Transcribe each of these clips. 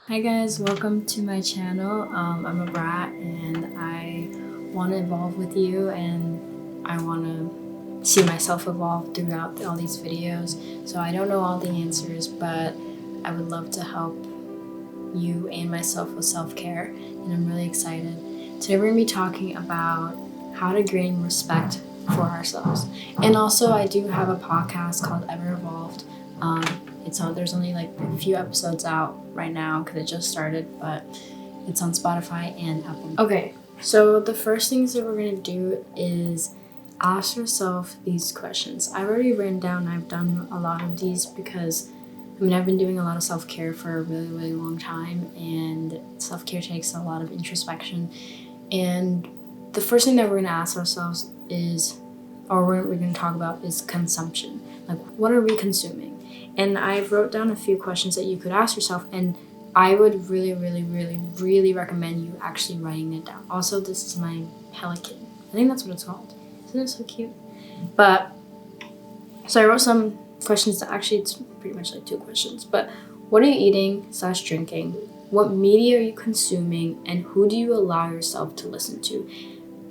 Hi guys, welcome to my channel. I'm a brat and I want to evolve with you, and I want to see myself evolve throughout all these videos. So I don't know all the answers, but I would love to help you and myself with self-care, and I'm really excited. Today we're going to be talking about how to gain respect for ourselves. And also I do have a podcast called Ever Evolved. There's only like a few episodes out right now because it just started, but it's on Spotify and Apple. Okay, so the first things that we're gonna do is ask yourself these questions. I've already written down, I've done a lot of these because I've been doing a lot of self-care for a really long time, and self-care takes a lot of introspection. And the first thing that we're gonna ask ourselves is, or we're gonna talk about, is consumption. Like, what are we consuming? And I wrote down a few questions that you could ask yourself, and I would really recommend you actually writing it down. Also, this is my pelican. I think that's what it's called. Isn't it so cute? But, so I wrote some questions that actually, it's pretty much like 2 questions. But what are you eating / drinking? What media are you consuming? And who do you allow yourself to listen to?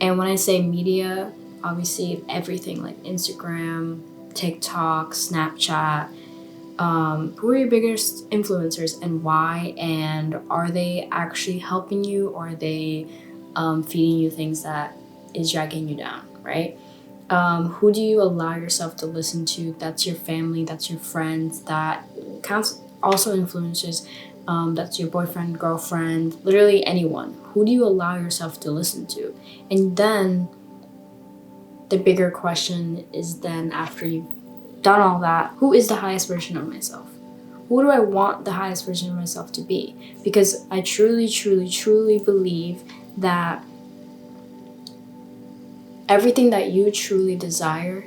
And when I say media, obviously everything like Instagram, TikTok, Snapchat. Who are your biggest influencers and why? And are they actually helping you, or are they feeding you things that is dragging you down, right? Who do you allow yourself to listen to? That's your family, that's your friends, that counts, also influencers. That's your boyfriend, girlfriend, literally anyone. Who do you allow yourself to listen to? And then the bigger question is, then after you've done all that, who is the highest version of myself? Who do I want the highest version of myself to be? Because I truly believe that everything that you truly desire,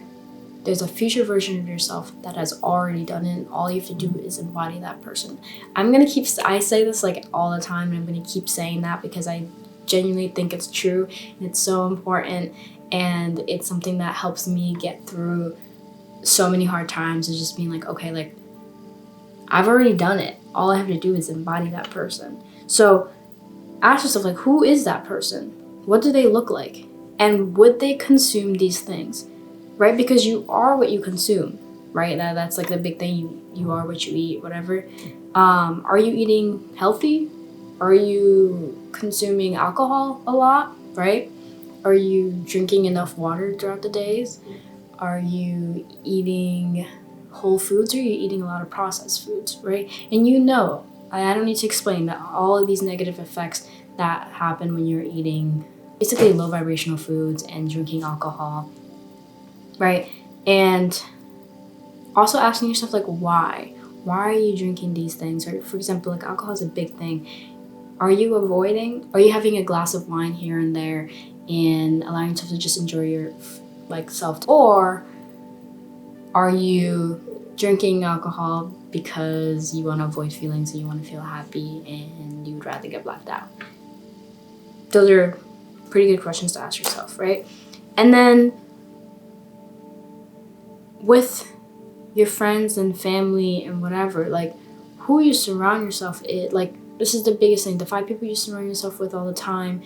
there's a future version of yourself that has already done it, and all you have to do is embody that person. I say this like all the time, and I'm gonna keep saying that because I genuinely think it's true, and it's so important, and it's something that helps me get through so many hard times, is just being like, okay, like, I've already done it. All I have to do is embody that person. So ask yourself, like, who is that person? What do they look like? And would they consume these things, right? Because you are what you consume, right? That's like the big thing. You are what you eat, whatever. Are you eating healthy? Are you consuming alcohol a lot, right? Are you drinking enough water throughout the days? Are you eating whole foods, or are you eating a lot of processed foods, right? And I don't need to explain that all of these negative effects that happen when you're eating basically low vibrational foods and drinking alcohol, right? And also asking yourself, like, why? Why are you drinking these things? Or for example, like, alcohol is a big thing. Are you having a glass of wine here and there and allowing yourself to just enjoy your self? Or are you drinking alcohol because you want to avoid feelings and you want to feel happy and you would rather get blacked out? Those are pretty good questions to ask yourself, right? And then with your friends and family and whatever, like, who you surround yourself with, like, this is the biggest thing. The 5 people you surround yourself with all the time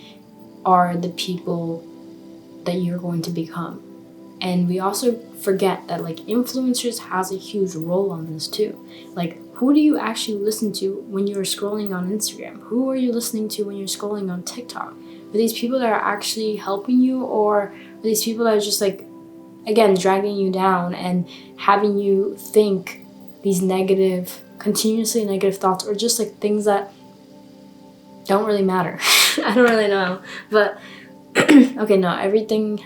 are the people that you're going to become. And we also forget that, like, influencers has a huge role on this too. Like, who do you actually listen to when you're scrolling on Instagram? Who are you listening to when you're scrolling on TikTok? Are these people that are actually helping you, or are these people that are just, like, again, dragging you down and having you think these continuously negative thoughts, or just like things that don't really matter? I don't really know, but okay, no, everything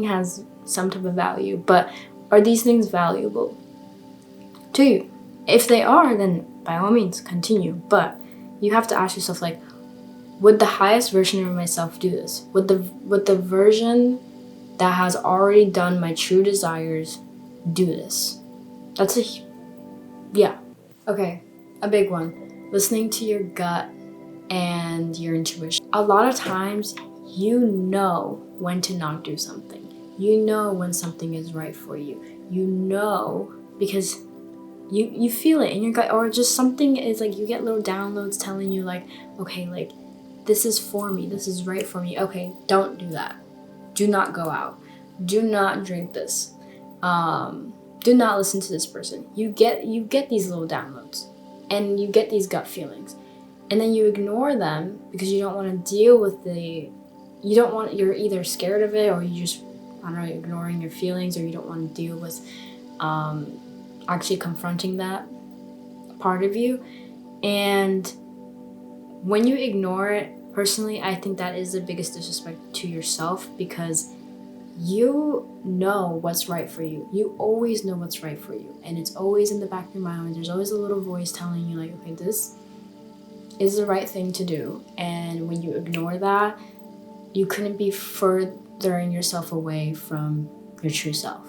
has some type of value, but are these things valuable to you? If they are, then by all means continue, but you have to ask yourself, like, would the highest version of myself do this? Would the version that has already done my true desires do this? Yeah. Okay, a big one. Listening to your gut and your intuition. A lot of times, you know when to not do something. You know when something is right for you. You know because you feel it in your gut, or just something is like you get little downloads telling you like, okay, like this is for me, this is right for me. Okay, don't do that. Do not go out. Do not drink this. Do not listen to this person. You get these little downloads, and you get these gut feelings, and then you ignore them because you don't want to deal with you're either scared of it, or you just, I don't know, you're ignoring your feelings, or you don't want to deal with actually confronting that part of you. And when you ignore it, personally, I think that is the biggest disrespect to yourself, because you know what's right for you. You always know what's right for you, and it's always in the back of your mind. There's always a little voice telling you like, okay, this is the right thing to do. And when you ignore that, you couldn't be furthering yourself away from your true self.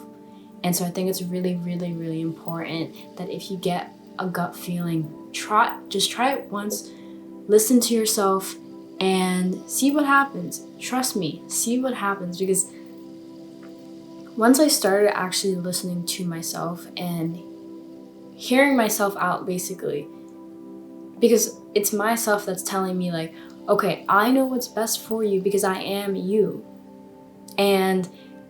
And so I think it's really, really, really important that if you get a gut feeling, just try it once, listen to yourself, and see what happens. Trust me, see what happens. Because once I started actually listening to myself and hearing myself out, basically, because it's myself that's telling me like, okay, I know what's best for you because I am you. And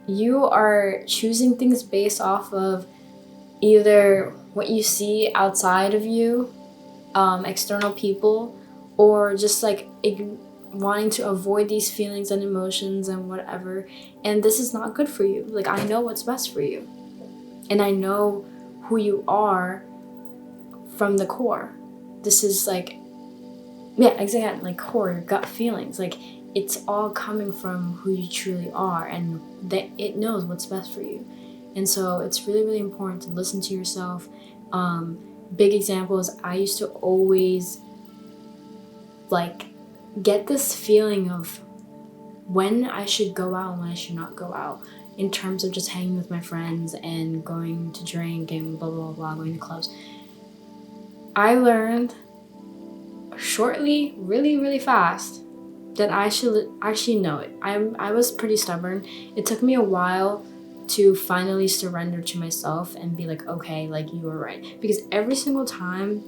you are choosing things based off of either what you see outside of you, external people, or just like wanting to avoid these feelings and emotions and whatever. And this is not good for you. Like, I know what's best for you, and I know who you are from the core. This is like, yeah, exactly, like core, your gut feelings. Like, it's all coming from who you truly are, and that it knows what's best for you. And so it's really, really important to listen to yourself. Big examples, I used to always like get this feeling of when I should go out and when I should not go out, in terms of just hanging with my friends and going to drink and blah, blah, blah, going to clubs. I learned shortly, really, really fast, that I should actually know it. I was pretty stubborn. It took me a while to finally surrender to myself and be like, okay, like, you were right. Because every single time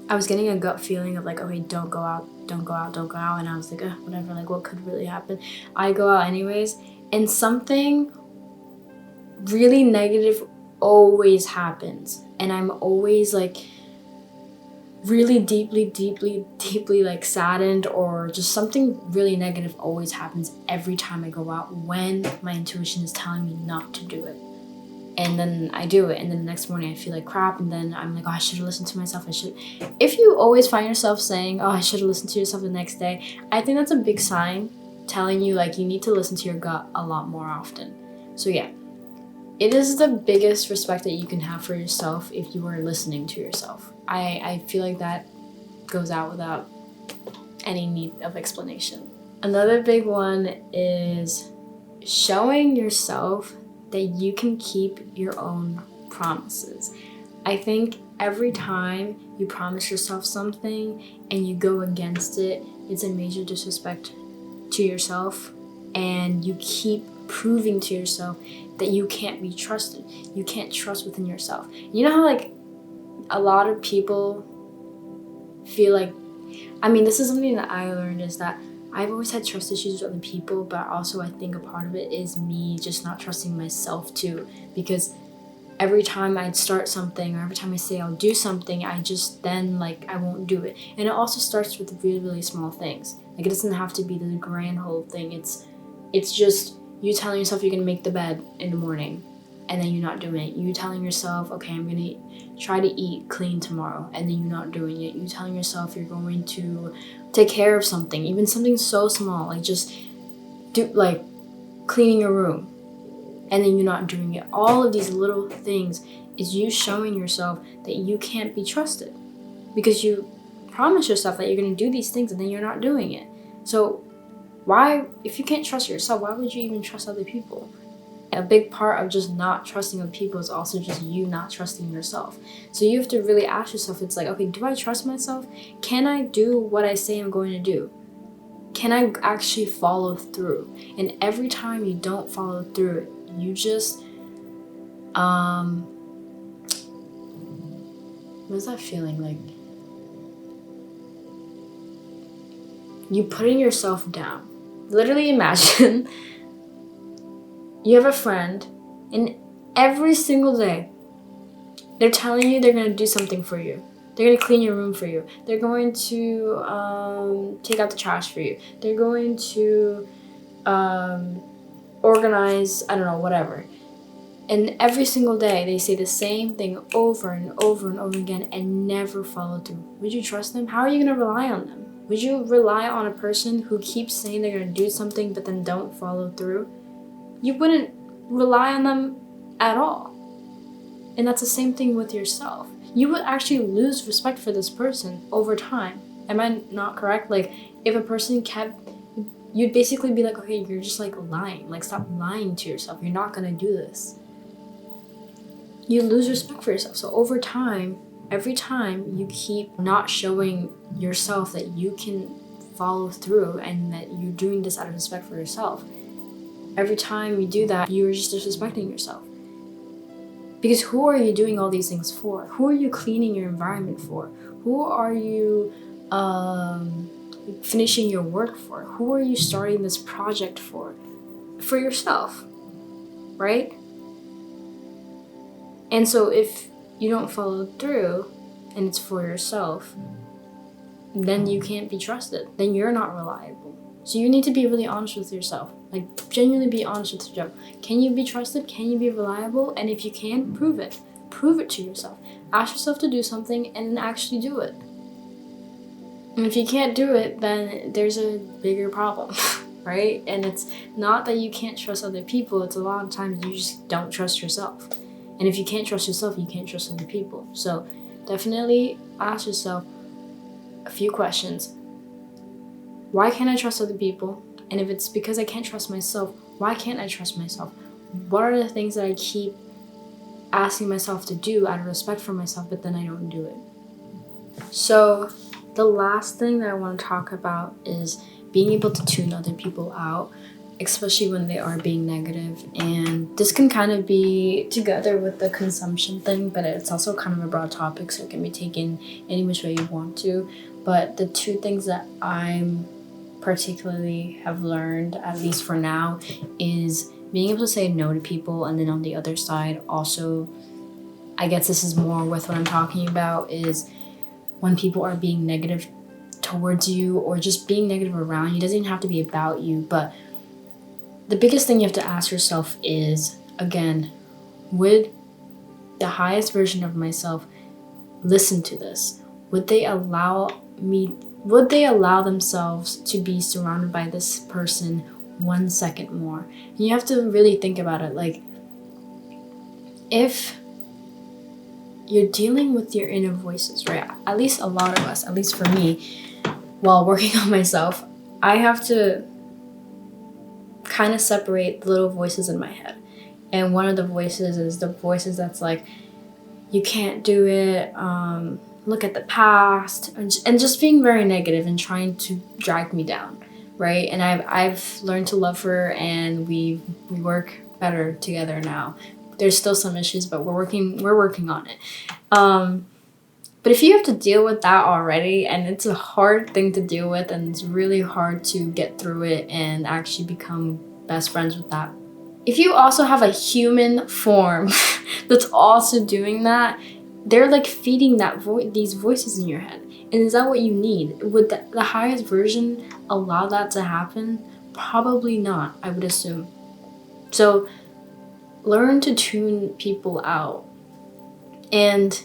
I was getting a gut feeling of like, okay, don't go out. And I was like, whatever, like, what could really happen? I go out anyways, and something really negative always happens. And I'm always like really deeply like saddened, or just something really negative always happens every time I go out when my intuition is telling me not to do it. And then I do it, and then the next morning I feel like crap, and then I'm like, oh, I should have listened to myself. If you always find yourself saying, oh, I should have listened to yourself the next day, I think that's a big sign telling you like you need to listen to your gut a lot more often. So yeah, it is the biggest respect that you can have for yourself if you are listening to yourself. I feel like that goes out without any need of explanation. Another big one is showing yourself that you can keep your own promises. I think every time you promise yourself something and you go against it, it's a major disrespect to yourself, and you keep proving to yourself that you can't be trusted. You can't trust within yourself. You know how like a lot of people feel like, I mean, this is something that I learned, is that I've always had trust issues with other people, but also I think a part of it is me just not trusting myself too, because every time I'd start something, or every time I say I'll do something, I just then like I won't do it. And it also starts with really, really small things. Like, it doesn't have to be the grand whole thing. It's just you telling yourself you're gonna make the bed in the morning, and then you're not doing it. You telling yourself, okay, I'm gonna try to eat clean tomorrow, and then you're not doing it. You telling yourself you're going to take care of something, even something so small, like just do like cleaning your room, and then you're not doing it. All of these little things is you showing yourself that you can't be trusted, because you promise yourself that you're going to do these things and then you're not doing it. So why, if you can't trust yourself, why would you even trust other people? A big part of just not trusting other people is also just you not trusting yourself. So you have to really ask yourself, it's like, okay, do I trust myself? Can I do what I say I'm going to do? Can I actually follow through? And every time you don't follow through, you just What's that feeling like? You putting yourself down. Literally imagine you have a friend and every single day they're telling you they're going to do something for you. They're going to clean your room for you. They're going to take out the trash for you. They're going to organize, I don't know, whatever. And every single day they say the same thing over and over and over again and never follow through. Would you trust them? How are you going to rely on them? Would you rely on a person who keeps saying they're going to do something but then don't follow through? You wouldn't rely on them at all. And that's the same thing with yourself. You would actually lose respect for this person over time. Am I not correct? Like, if a person kept, you'd basically be like, okay, you're just like lying. Like, stop lying to yourself. You're not going to do this. You lose respect for yourself. So over time, every time you keep not showing yourself that you can follow through and that you're doing this out of respect for yourself, every time you do that, you're just disrespecting yourself. Because who are you doing all these things for? Who are you cleaning your environment for? Who are you finishing your work for? Who are you starting this project for? For yourself, right? And so if you don't follow through and it's for yourself, then you can't be trusted. Then you're not reliable. So you need to be really honest with yourself. Like, genuinely be honest with yourself. Can you be trusted? Can you be reliable? And if you can, prove it. Prove it to yourself. Ask yourself to do something and then actually do it. And if you can't do it, then there's a bigger problem, right? And it's not that you can't trust other people. It's a lot of times you just don't trust yourself. And if you can't trust yourself, you can't trust other people. So definitely ask yourself a few questions. Why can't I trust other people? And if it's because I can't trust myself, why can't I trust myself? What are the things that I keep asking myself to do out of respect for myself, but then I don't do it? So the last thing that I want to talk about is being able to tune other people out, especially when they are being negative. And this can kind of be together with the consumption thing, but it's also kind of a broad topic, so it can be taken any which way you want to. But the two things that I'm particularly have learned, at least for now, is being able to say no to people. And then on the other side, also, I guess this is more with what I'm talking about, is when people are being negative towards you or just being negative around you. It doesn't even have to be about you, but the biggest thing you have to ask yourself is, again, would the highest version of myself listen to this? Would they allow themselves to be surrounded by this person 1 second more? And you have to really think about it. Like, if you're dealing with your inner voices, right? At least a lot of us, at least for me, while working on myself, I have to kind of separate the little voices in my head. And one of the voices is the voices that's like, you can't do it, look at the past, and just being very negative and trying to drag me down, right? And I've learned to love her, and we work better together now. There's still some issues, but we're working on it. But if you have to deal with that already, and it's a hard thing to deal with, and it's really hard to get through it and actually become best friends with that. If you also have a human form that's also doing that, they're like feeding that these voices in your head. And is that what you need? Would the highest version allow that to happen? Probably not, I would assume. So learn to tune people out. And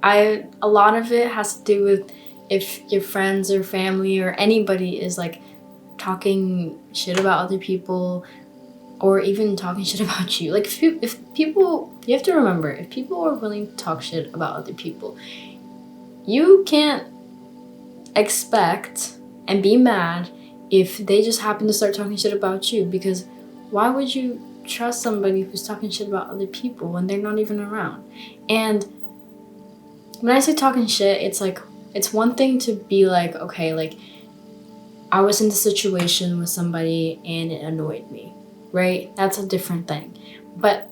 a lot of it has to do with if your friends or family or anybody is like talking shit about other people, or even talking shit about you. Like, if people, you have to remember, if people are willing to talk shit about other people, you can't expect and be mad if they just happen to start talking shit about you, because why would you trust somebody who's talking shit about other people when they're not even around? And when I say talking shit, it's like, it's one thing to be like, okay, like, I was in the situation with somebody and it annoyed me, right? That's a different thing. But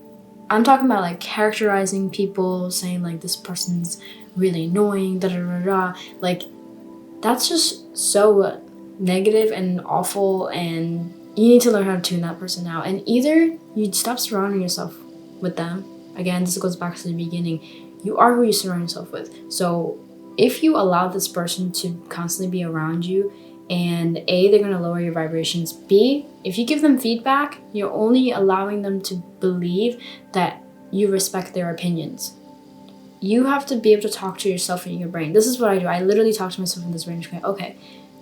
I'm talking about like characterizing people, saying like this person's really annoying, da da da da. Like, that's just so negative and awful, and you need to learn how to tune that person out. And either you stop surrounding yourself with them. Again, this goes back to the beginning. You are who you surround yourself with. So if you allow this person to constantly be around you, and A, they're going to lower your vibrations. B, if you give them feedback, you're only allowing them to believe that you respect their opinions. You have to be able to talk to yourself in your brain. This is what I do. I literally talk to myself in this range. Okay,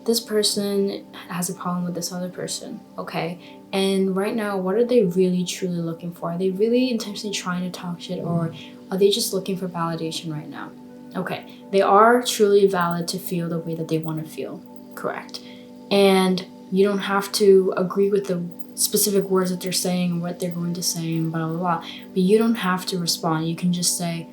this person has a problem with this other person. Okay, and right now, what are they really truly looking for? Are they really intentionally trying to talk shit, or are they just looking for validation right now? Okay, they are truly valid to feel the way that they want to feel. Correct. And you don't have to agree with the specific words that they're saying and what they're going to say and blah, blah, blah. But you don't have to respond. You can just say,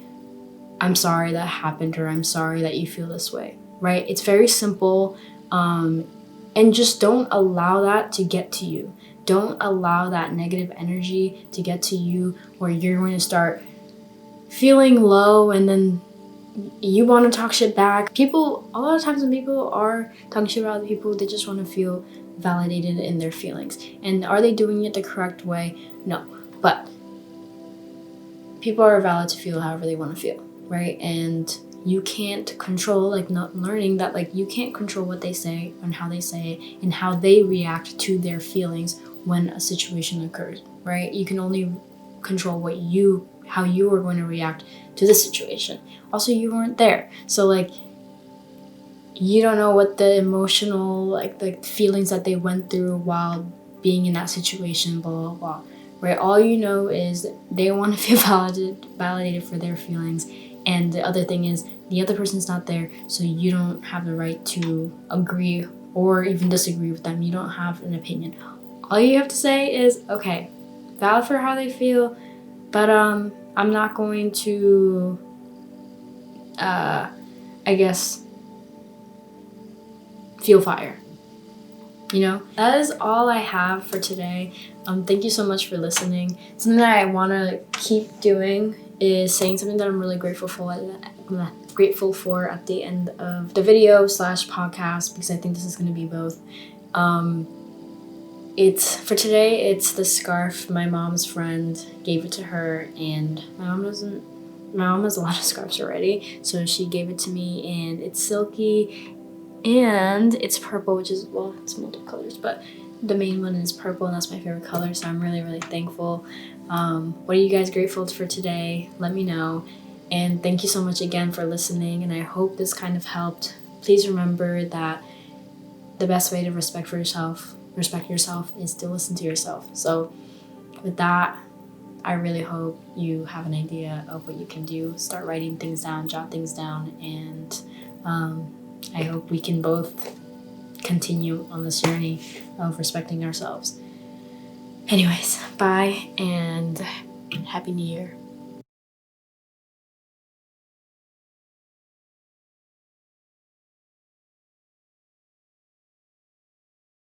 I'm sorry that happened, or I'm sorry that you feel this way, right? It's very simple. And just don't allow that to get to you. Don't allow that negative energy to get to you where you're going to start feeling low and then you want to talk shit back. People, a lot of times when people are talking shit about other people, they just want to feel validated in their feelings. And are they doing it the correct way? No. But people are valid to feel however they want to feel, right? And you can't control, like, not learning that, like, you can't control what they say and how they say it and how they react to their feelings when a situation occurs, right? You can only control how you are going to react to the situation. Also, you weren't there, so like you don't know what the emotional, like the feelings that they went through while being in that situation, blah blah blah, right? All you know is they want to feel validated for their feelings, and the other thing is the other person's not there, so you don't have the right to agree or even disagree with them. You don't have an opinion. All you have to say is, okay, valid for how they feel, but I'm not going to I guess feel fire. You know, that is all I have for today. Thank you so much for listening. Something that I want to keep doing is saying something that I'm really grateful for at the end of the video / podcast, because I think this is going to be both. It's for today. It's the scarf my mom's friend gave it to her, and my mom has a lot of scarves already, so she gave it to me, and it's silky and it's purple, which is, well, it's multiple colors, but the main one is purple, and that's my favorite color, so I'm really, really thankful. What are you guys grateful for today? Let me know. And thank you so much again for listening, and I hope this kind of helped. Please remember that the best way to respect yourself is to listen to yourself. So with that, I really hope you have an idea of what you can do. Start writing things down, jot things down, and I hope we can both continue on this journey of respecting ourselves. Anyways, bye and Happy New Year.